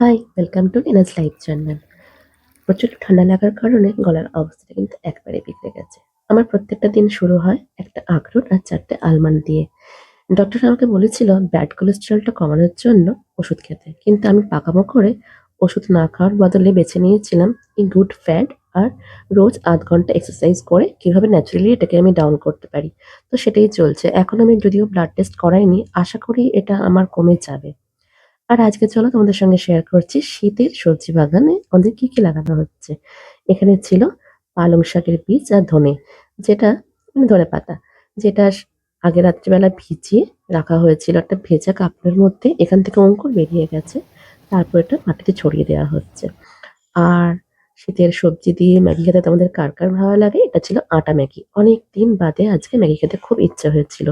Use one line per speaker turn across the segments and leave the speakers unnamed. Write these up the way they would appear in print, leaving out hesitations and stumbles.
High, welcome to Tina's life channel. প্রচুর ঠান্ডা লাগার কারণে গলার অবস্থাটা কিন্তু একবারে বিগড়ে গেছে। আমার প্রত্যেকটা দিন শুরু হয় একটা আখরোট আর ৪ টে আলমন্ড দিয়ে। ডক্টর আমাকে বলেছিল ব্যাড কোলেস্টেরলটা কমানোর জন্য ওষুধ খেতে। কিন্তু আমি পাকামো করে ওষুধ না খাওয়ার বদলে বেছে নিয়েছিলাম এই গুড ফ্যাট আর রোজ ০.৫ ঘন্টা এক্সারসাইজ করে কিভাবে ন্যাচারালি এটাকে আমি ডাউন করতে পারি। তো সেটাই চলছে। এখন আমি যদিও ব্লাড টেস্ট করাইনি, আশা করি এটা আমার কমে যাবে। আর আজকে চলো তোমাদের সঙ্গে শেয়ার করছি শীতের সবজি বাগানে আমাদের কি লাগানো হচ্ছে। এখানে ছিল পালং শাকের বীজ আর ধনে, যেটা ধনেপাতা, যেটা আগে রাত্রিবেলা ভিজিয়ে রাখা হয়েছিল একটা ভেজা কাপড়ের মধ্যে। এখান থেকে অঙ্কুর বেরিয়ে গেছে, তারপর এটা মাটিতে ছড়িয়ে দেওয়া হচ্ছে। আর শীতের সবজি দিয়ে ম্যাগি খেতে তোমাদের কার কার ভালো লাগে? এটা ছিল আটা ম্যাগি। অনেক দিন বাদে আজকে ম্যাগি খেতে খুব ইচ্ছা হয়েছিল,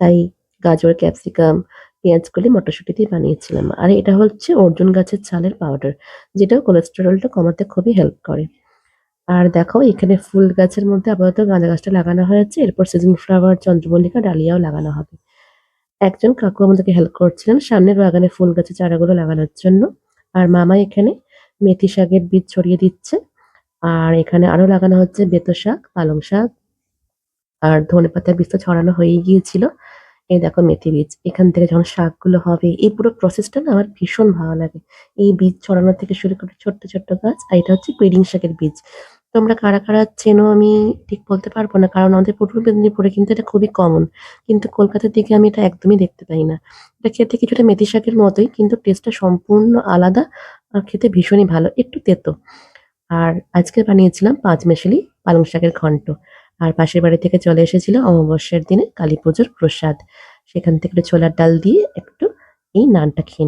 তাই গাজর, ক্যাপসিকাম, পেঁয়াজকলি, মটরশুঁটি দিয়ে বানিয়েছিলাম। আর এটা হচ্ছে অর্জুন গাছের ছালের পাউডার, যেটাও কোলেস্টেরলটা কমাতে খুবই হেল্প করে। আর দেখো এখানে ফুল গাছের মধ্যে আপাতত গাঁদা গাছটা লাগানো হয়েছে, এরপর সিজন ফ্লাওয়ার, চন্দ্রমল্লিকা, ডালিয়াও লাগানো হবে। একজন কাকু আমাদেরকে হেল্প করছিলেন সামনের বাগানে ফুল গাছের চারাগুলো লাগানোর জন্য। আর মামা এখানে মেথি শাকের বীজ ছড়িয়ে দিচ্ছে। আর এখানে আরো লাগানো হচ্ছে বেতো শাক, পালং শাক আর ধনেপাতার বীজ তো ছড়ানো হয়েই গিয়েছিল। এই দেখো মেথি বীজ। এখান থেকে যখন শাকগুলো হবে, এই পুরো প্রসেসটা না আমার ভীষণ ভালো লাগে। এই বীজ ছড়ানো থেকে শুরু করে ছোট্ট, ছোট্ট গাছ। আর এটা হচ্ছে পুঁইডিং শাকের বীজ। তোমরা কারা, কারা চেনো আমি ঠিক বলতে পারবো না। কারণ আমাদের পূর্ব মেদিনীপুরে কিন্তু এটা খুবই কমন। কিন্তু কলকাতার দিকে আমি এটা একদমই দেখতে পাই না। এটা খেতে কিছুটা মেথি শাকের মতোই, কিন্তু টেস্টটা সম্পূর্ণ আলাদা। আর খেতে ভীষণই ভালো। একটু তেতো। আর আজকে বানিয়েছিলাম পাঁচমেশালি পালং শাকের ঘন্ট। আর পাশের বাড়ি থেকে চলে এসেছিল অমাবস্যার দিনে কালীপুজোর প্রসাদ। সেখান থেকে একটু ছোলার ডাল দিয়ে একটু এই নানটা খেয়ে